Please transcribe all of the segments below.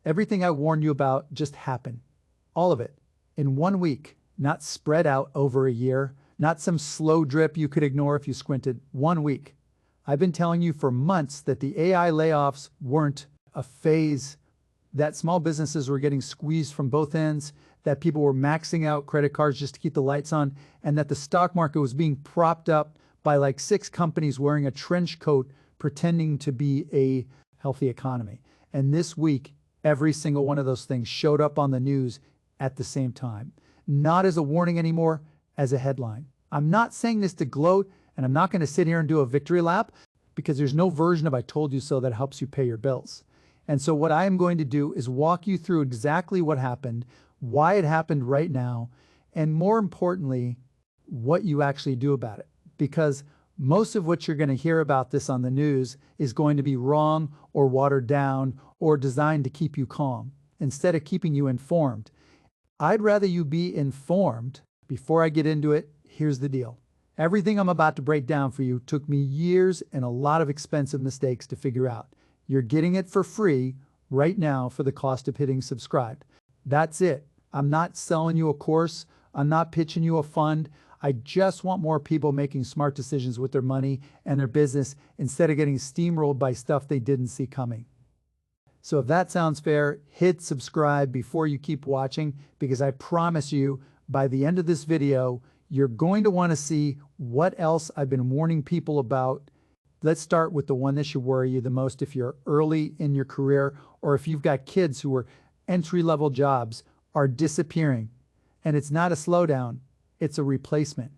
Everything I warned you about just happened. All of it. In 1 week, not spread out over a year, not some slow drip you could ignore if you squinted. 1 week. I've been telling you for months that the AI layoffs weren't a phase, that small businesses were getting squeezed from both ends, that people were maxing out credit cards just to keep the lights on, and that the stock market was being propped up by like 6 companies wearing a trench coat pretending to be a healthy economy. And this week, every single one of those things showed up on the news at the same time. Not as a warning anymore, as a headline. I'm not saying this to gloat, and I'm not going to sit here and do a victory lap, because there's no version of I told you so that helps you pay your bills. And so what I am going to do is walk you through exactly what happened, why it happened right now, and more importantly, what you actually do about it. Because most of what you're going to hear about this on the news is going to be wrong or watered down or designed to keep you calm instead of keeping you informed. I'd rather you be informed. Before I get into it, here's the deal. Everything I'm about to break down for you took me years and a lot of expensive mistakes to figure out. You're getting it for free right now for the cost of hitting subscribe. That's it. I'm not selling you a course. I'm not pitching you a fund. I just want more people making smart decisions with their money and their business instead of getting steamrolled by stuff they didn't see coming. So if that sounds fair, hit subscribe before you keep watching, because I promise you, by the end of this video, you're going to want to see what else I've been warning people about. Let's start with the one that should worry you the most if you're early in your career, or if you've got kids who are entry-level jobs are disappearing. And it's not a slowdown, it's a replacement.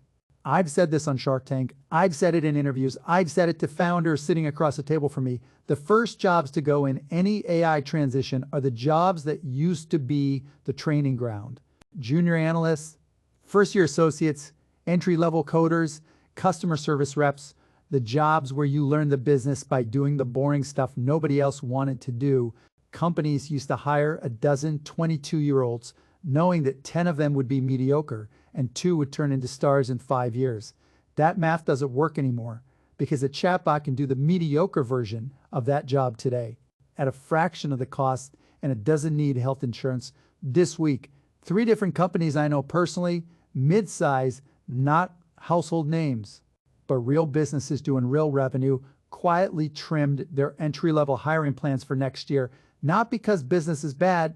I've said this on Shark Tank. I've said it in interviews. I've said it to founders sitting across the table from me. The first jobs to go in any AI transition are the jobs that used to be the training ground. Junior analysts, first-year associates, entry-level coders, customer service reps, the jobs where you learn the business by doing the boring stuff nobody else wanted to do. Companies used to hire a dozen 22-year-olds, knowing that 10 of them would be mediocre and 2 would turn into stars in 5 years. That math doesn't work anymore, because a chatbot can do the mediocre version of that job today at a fraction of the cost, and it doesn't need health insurance. This week, 3 different companies I know personally, mid-size, not household names, but real businesses doing real revenue, quietly trimmed their entry-level hiring plans for next year, not because business is bad,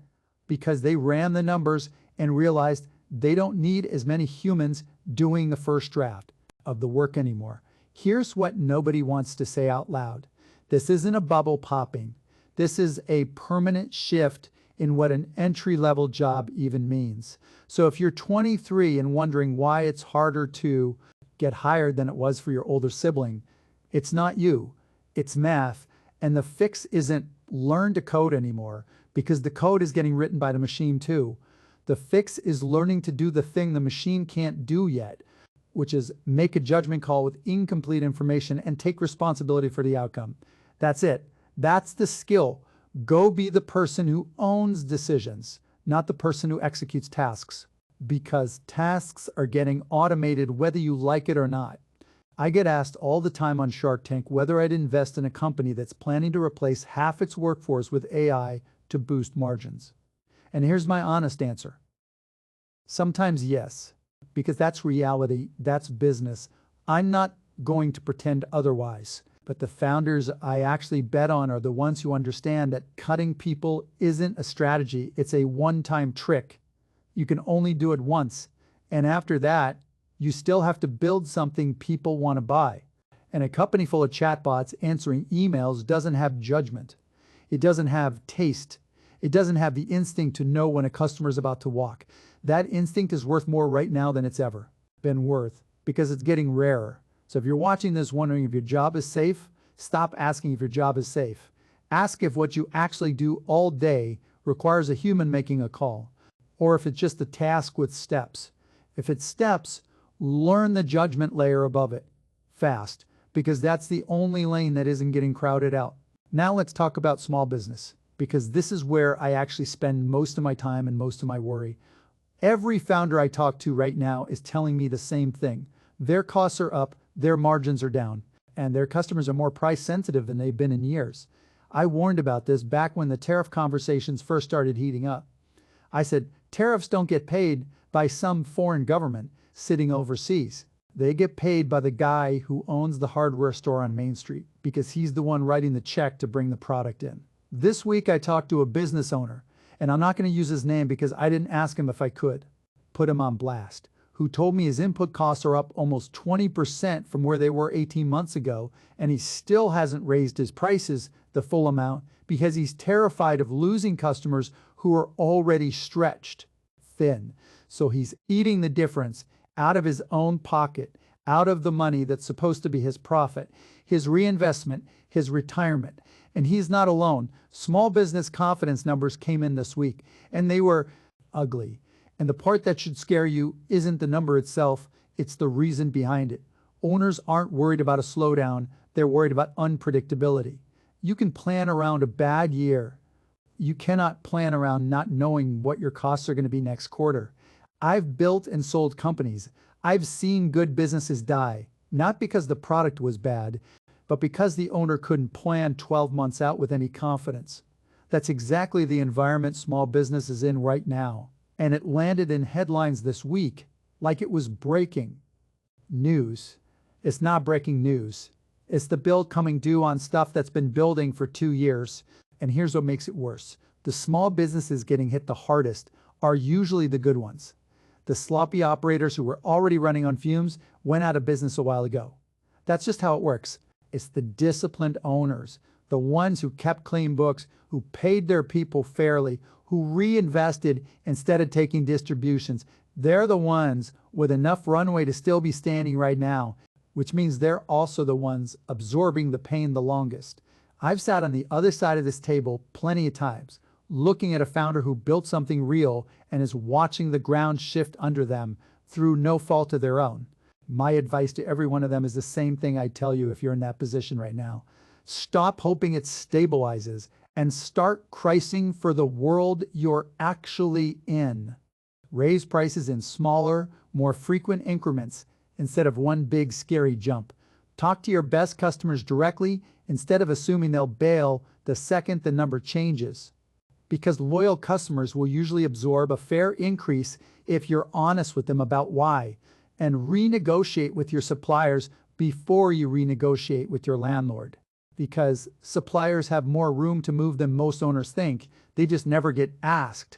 because they ran the numbers and realized they don't need as many humans doing the first draft of the work anymore. Here's what nobody wants to say out loud. This isn't a bubble popping. This is a permanent shift in what an entry-level job even means. So if you're 23 and wondering why it's harder to get hired than it was for your older sibling, it's not you, it's math. And the fix isn't learn to code anymore, because the code is getting written by the machine too. The fix is learning to do the thing the machine can't do yet, which is make a judgment call with incomplete information and take responsibility for the outcome. That's it. That's the skill. Go be the person who owns decisions, not the person who executes tasks, because tasks are getting automated whether you like it or not. I get asked all the time on Shark Tank whether I'd invest in a company that's planning to replace half its workforce with AI to boost margins. And here's my honest answer. Sometimes yes, because that's reality, that's business. I'm not going to pretend otherwise. But the founders I actually bet on are the ones who understand that cutting people isn't a strategy, it's a one-time trick. You can only do it once, and after that, you still have to build something people want to buy. And a company full of chatbots answering emails doesn't have judgment. It doesn't have taste. It doesn't have the instinct to know when a customer is about to walk. That instinct is worth more right now than it's ever been worth, because it's getting rarer. So if you're watching this wondering if your job is safe, stop asking if your job is safe. Ask if what you actually do all day requires a human making a call, or if it's just a task with steps. If it's steps, learn the judgment layer above it fast, because that's the only lane that isn't getting crowded out. Now let's talk about small business, because this is where I actually spend most of my time and most of my worry. Every founder I talk to right now is telling me the same thing. Their costs are up, their margins are down, and their customers are more price sensitive than they've been in years. I warned about this back when the tariff conversations first started heating up. I said, tariffs don't get paid by some foreign government sitting overseas. They get paid by the guy who owns the hardware store on Main Street because he's the one writing the check to bring the product in. This week I talked to a business owner, and I'm not going to use his name because I didn't ask him if I could put him on blast, who told me his input costs are up almost 20% from where they were 18 months ago, and he still hasn't raised his prices the full amount because he's terrified of losing customers who are already stretched thin. So he's eating the difference out of his own pocket, out of the money that's supposed to be his profit, his reinvestment, his retirement. And he's not alone. Small business confidence numbers came in this week, and they were ugly. And the part that should scare you isn't the number itself, it's the reason behind it. Owners aren't worried about a slowdown, they're worried about unpredictability. You can plan around a bad year. You cannot plan around not knowing what your costs are going to be next quarter. I've built and sold companies. I've seen good businesses die, not because the product was bad, but because the owner couldn't plan 12 months out with any confidence. That's exactly the environment small business is in right now. And it landed in headlines this week like it was breaking news. It's not breaking news. It's the bill coming due on stuff that's been building for 2 years. And here's what makes it worse. The small businesses getting hit the hardest are usually the good ones. The sloppy operators who were already running on fumes went out of business a while ago. That's just how it works. It's the disciplined owners, the ones who kept clean books, who paid their people fairly, who reinvested instead of taking distributions. They're the ones with enough runway to still be standing right now, which means they're also the ones absorbing the pain the longest. I've sat on the other side of this table plenty of times, looking at a founder who built something real and is watching the ground shift under them through no fault of their own. My advice to every one of them is the same thing I tell you if you're in that position right now. Stop hoping it stabilizes and start pricing for the world you're actually in. Raise prices in smaller, more frequent increments instead of one big scary jump. Talk to your best customers directly instead of assuming they'll bail the second the number changes. Because loyal customers will usually absorb a fair increase if you're honest with them about why, and renegotiate with your suppliers before you renegotiate with your landlord. Because suppliers have more room to move than most owners think, they just never get asked.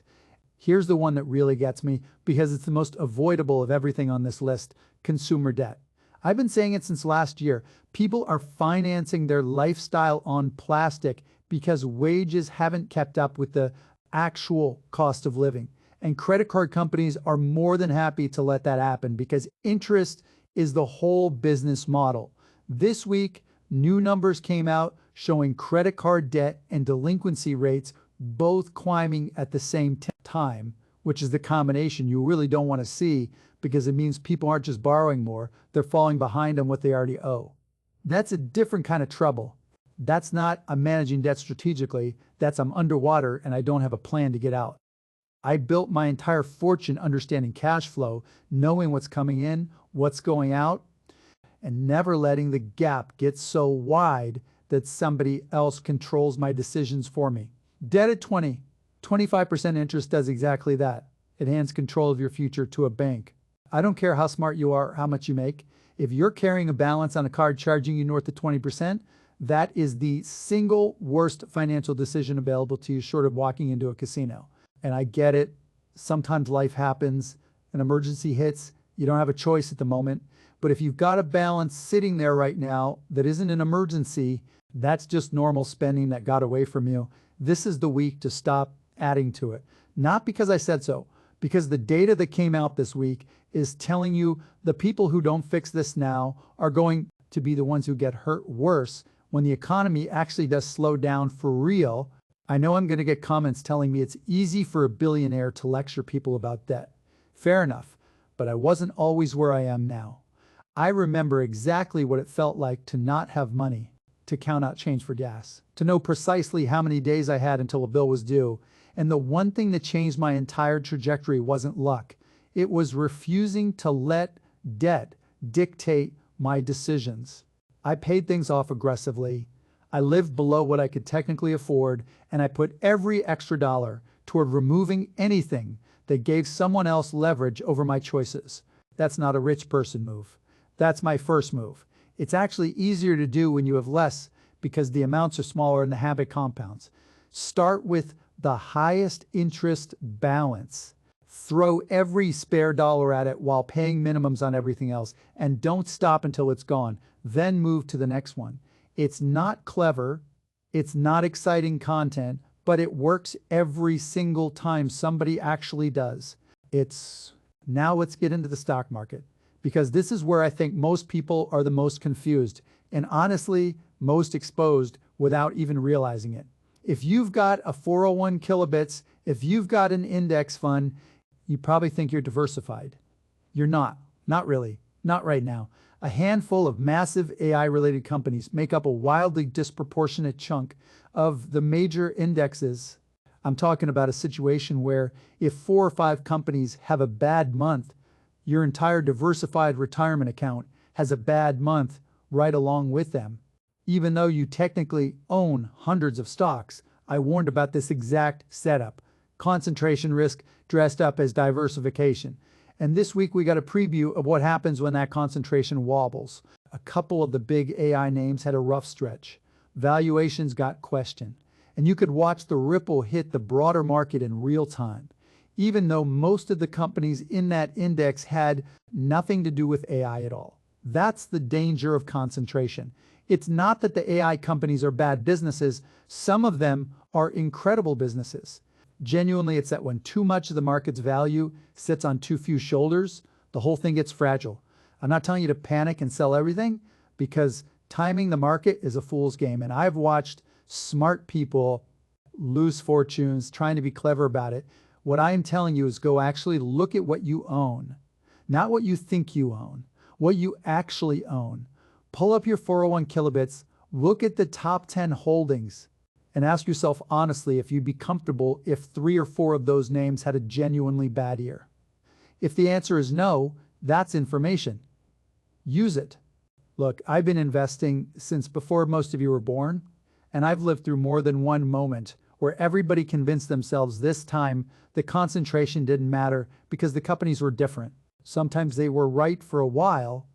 Here's the one that really gets me because it's the most avoidable of everything on this list: consumer debt. I've been saying it since last year. People are financing their lifestyle on plastic because wages haven't kept up with the actual cost of living. And credit card companies are more than happy to let that happen because interest is the whole business model. This week, new numbers came out showing credit card debt and delinquency rates both climbing at the same time, which is the combination you really don't want to see because it means people aren't just borrowing more, they're falling behind on what they already owe. That's a different kind of trouble. That's not I'm managing debt strategically, that's I'm underwater and I don't have a plan to get out. I built my entire fortune understanding cash flow, knowing what's coming in, what's going out, and never letting the gap get so wide that somebody else controls my decisions for me. Debt at 25% interest does exactly that. It hands control of your future to a bank. I don't care how smart you are, how much you make. If you're carrying a balance on a card charging you north of 20%, that is the single worst financial decision available to you short of walking into a casino. And I get it. Sometimes life happens, an emergency hits, you don't have a choice at the moment. But if you've got a balance sitting there right now that isn't an emergency, that's just normal spending that got away from you. This is the week to stop adding to it. Not because I said so, because the data that came out this week is telling you the people who don't fix this now are going to be the ones who get hurt worse when the economy actually does slow down for real. I know I'm going to get comments telling me it's easy for a billionaire to lecture people about debt. Fair enough, but I wasn't always where I am now. I remember exactly what it felt like to not have money, to count out change for gas, to know precisely how many days I had until a bill was due. And the one thing that changed my entire trajectory wasn't luck. It was refusing to let debt dictate my decisions. I paid things off aggressively. I lived below what I could technically afford, and I put every extra dollar toward removing anything that gave someone else leverage over my choices. That's not a rich person move. That's my first move. It's actually easier to do when you have less because the amounts are smaller and the habit compounds. Start with the highest interest balance. Throw every spare dollar at it while paying minimums on everything else, and don't stop until it's gone. Then move to the next one. It's not clever, it's not exciting content, but it works every single time somebody actually does. Now let's get into the stock market, because this is where I think most people are the most confused and honestly most exposed without even realizing it. If you've got a 401 kilobits, if you've got an index fund, you probably think you're diversified. You're not. Not really. Not right now. A handful of massive AI-related companies make up a wildly disproportionate chunk of the major indexes. I'm talking about a situation where if 4 or 5 companies have a bad month, your entire diversified retirement account has a bad month right along with them. Even though you technically own hundreds of stocks, I warned about this exact setup. Concentration risk dressed up as diversification. And this week we got a preview of what happens when that concentration wobbles. A couple of the big AI names had a rough stretch. Valuations got questioned. And you could watch the ripple hit the broader market in real time, even though most of the companies in that index had nothing to do with AI at all. That's the danger of concentration. It's not that the AI companies are bad businesses. Some of them are incredible businesses. Genuinely, it's that when too much of the market's value sits on too few shoulders, the whole thing gets fragile. I'm not telling you to panic and sell everything, because timing the market is a fool's game. And I've watched smart people lose fortunes trying to be clever about it. What I'm telling you is go actually look at what you own, not what you think you own, what you actually own. Pull up your 401 kilobits, look at the top 10 holdings, and ask yourself honestly if you'd be comfortable if 3 or 4 of those names had a genuinely bad year. If the answer is no, that's information. Use it. Look, I've been investing since before most of you were born, and I've lived through more than one moment where everybody convinced themselves this time the concentration didn't matter because the companies were different. Sometimes they were right for a while,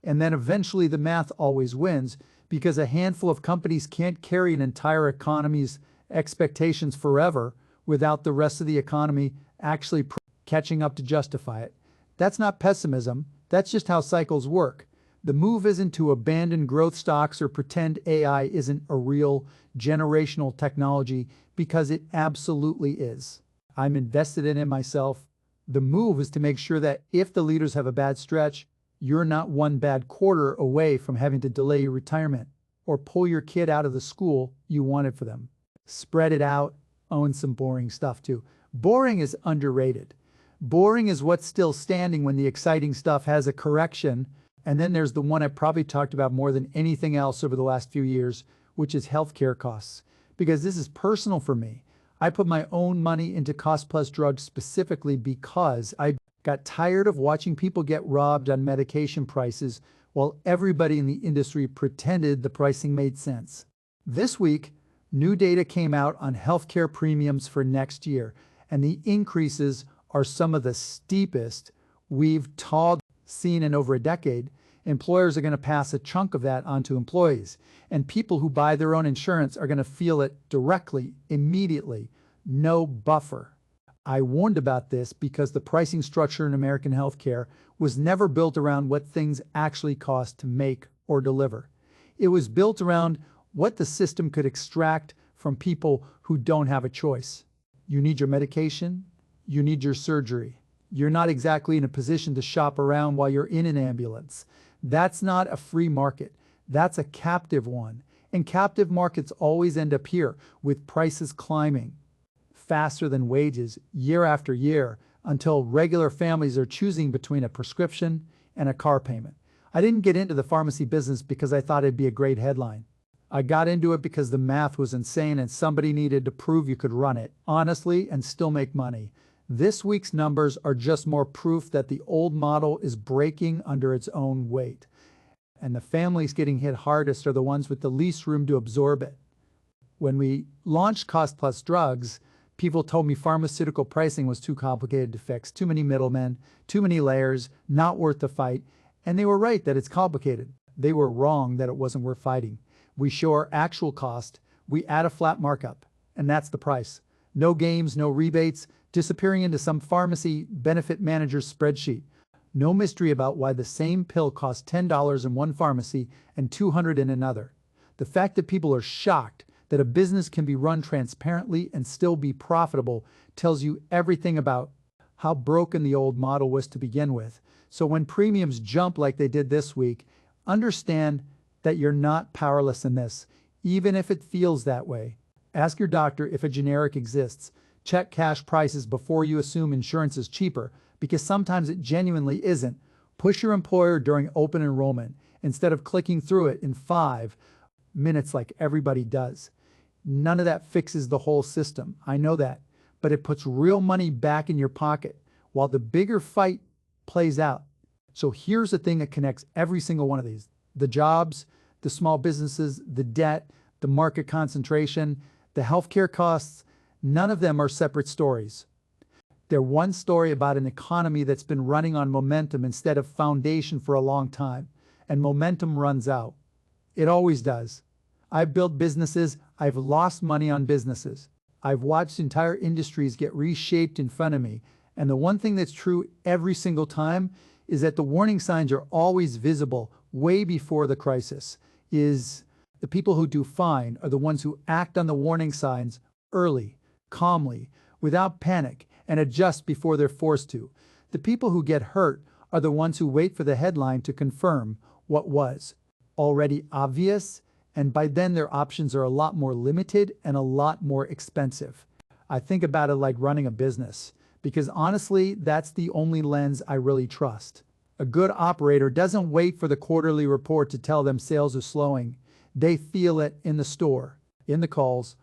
and then eventually the math always wins because a handful of companies can't carry an entire economy's expectations forever without the rest of the economy actually catching up to justify it. That's not pessimism, that's just how cycles work. The move isn't to abandon growth stocks or pretend AI isn't a real generational technology, because it absolutely is. I'm invested in it myself. The move is to make sure that if the leaders have a bad stretch, you're not one bad quarter away from having to delay your retirement or pull your kid out of the school you wanted for them. Spread it out, own some boring stuff too. Boring is underrated. Boring is what's still standing when the exciting stuff has a correction. And then there's the one I probably talked about more than anything else over the last few years, which is healthcare costs. Because this is personal for me. I put my own money into cost-plus drugs specifically because I got tired of watching people get robbed on medication prices while everybody in the industry pretended the pricing made sense. This week, new data came out on healthcare premiums for next year, and the increases are some of the steepest we've seen in over a decade. Employers are going to pass a chunk of that onto employees, and people who buy their own insurance are going to feel it directly, immediately. No buffer. I warned about this because the pricing structure in American healthcare was never built around what things actually cost to make or deliver. It was built around what the system could extract from people who don't have a choice. You need your medication, you need your surgery. You're not exactly in a position to shop around while you're in an ambulance. That's not a free market. That's a captive one. And captive markets always end up here, with prices climbing faster than wages year after year until regular families are choosing between a prescription and a car payment. I didn't get into the pharmacy business because I thought it'd be a great headline. I got into it because the math was insane and somebody needed to prove you could run it honestly and still make money. This week's numbers are just more proof that the old model is breaking under its own weight. And the families getting hit hardest are the ones with the least room to absorb it. When we launched Cost Plus Drugs, people told me pharmaceutical pricing was too complicated to fix, too many middlemen, too many layers, not worth the fight. And they were right that it's complicated. They were wrong that it wasn't worth fighting. We show our actual cost, we add a flat markup, and that's the price. No games, no rebates, disappearing into some pharmacy benefit manager's spreadsheet. No mystery about why the same pill costs $10 in one pharmacy and $200 in another. The fact that people are shocked that a business can be run transparently and still be profitable tells you everything about how broken the old model was to begin with. So when premiums jump like they did this week, understand that you're not powerless in this, even if it feels that way. Ask your doctor if a generic exists. Check cash prices before you assume insurance is cheaper, because sometimes it genuinely isn't. Push your employer during open enrollment instead of clicking through it in 5 minutes like everybody does. None of that fixes the whole system. I know that, but it puts real money back in your pocket while the bigger fight plays out. So here's the thing that connects every single one of these: the jobs, the small businesses, the debt, the market concentration, the healthcare costs. None of them are separate stories. They're one story about an economy that's been running on momentum instead of foundation for a long time, and momentum runs out. It always does. I've built businesses, I've lost money on businesses. I've watched entire industries get reshaped in front of me, and the one thing that's true every single time is that the warning signs are always visible way before the crisis. Is the people who do fine are the ones who act on the warning signs early, calmly, without panic, and adjust before they're forced to. The people who get hurt are the ones who wait for the headline to confirm what was already obvious, and by then their options are a lot more limited and a lot more expensive. I think about it like running a business, because honestly, that's the only lens I really trust. A good operator doesn't wait for the quarterly report to tell them sales are slowing. They feel it in the store, in the calls,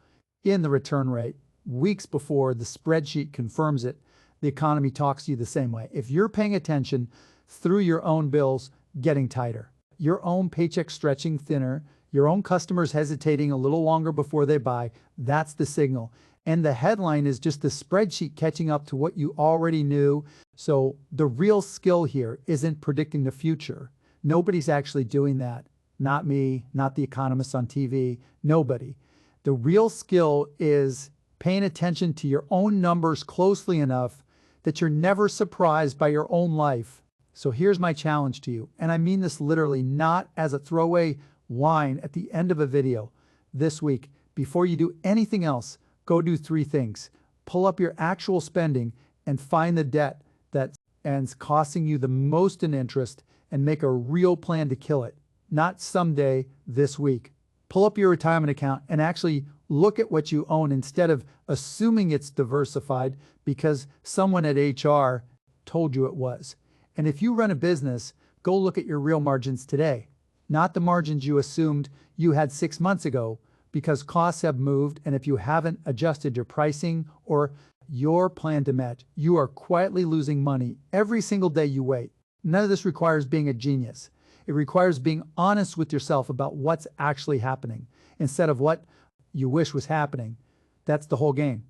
in the return rate. Weeks before the spreadsheet confirms it, the economy talks to you the same way. If you're paying attention through your own bills getting tighter, your own paycheck stretching thinner, your own customers hesitating a little longer before they buy, that's the signal. And the headline is just the spreadsheet catching up to what you already knew. So the real skill here isn't predicting the future. Nobody's actually doing that. Not me, not the economists on TV, nobody. The real skill is paying attention to your own numbers closely enough that you're never surprised by your own life. So here's my challenge to you, and I mean this literally, not as a throwaway whine at the end of a video. This week, before you do anything else, go do 3 things. Pull up your actual spending and find the debt that ends costing you the most in interest and make a real plan to kill it. Not someday, this week. Pull up your retirement account and actually look at what you own instead of assuming it's diversified because someone at HR told you it was. And if you run a business, go look at your real margins today, not the margins you assumed you had 6 months ago, because costs have moved, and if you haven't adjusted your pricing or your plan to match, you are quietly losing money every single day you wait. None of this requires being a genius. It requires being honest with yourself about what's actually happening instead of what you wish was happening. That's the whole game.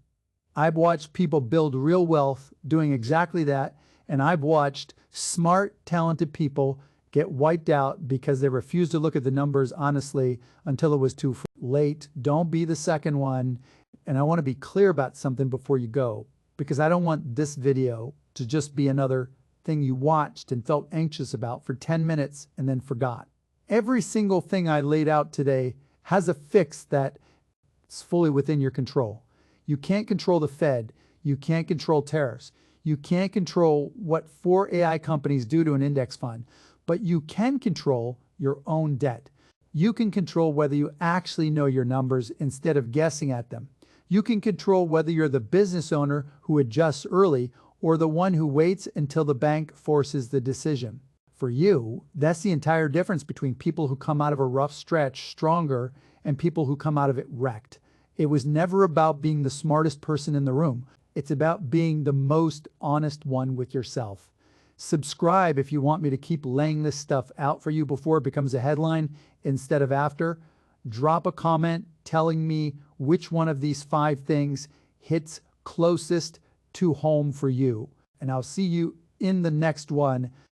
I've watched people build real wealth doing exactly that, and I've watched smart, talented people get wiped out because they refused to look at the numbers honestly until it was too late. Don't be the second one. And I want to be clear about something before you go, because I don't want this video to just be another thing you watched and felt anxious about for 10 minutes and then forgot. Every single thing I laid out today has a fix that's fully within your control. You can't control the Fed. You can't control tariffs. You can't control what 4 AI companies do to an index fund, but you can control your own debt. You can control whether you actually know your numbers instead of guessing at them. You can control whether you're the business owner who adjusts early or the one who waits until the bank forces the decision. For you, that's the entire difference between people who come out of a rough stretch stronger and people who come out of it wrecked. It was never about being the smartest person in the room. It's about being the most honest one with yourself. Subscribe if you want me to keep laying this stuff out for you before it becomes a headline instead of after. Drop a comment telling me which one of these 5 things hits closest to home for you. And I'll see you in the next one.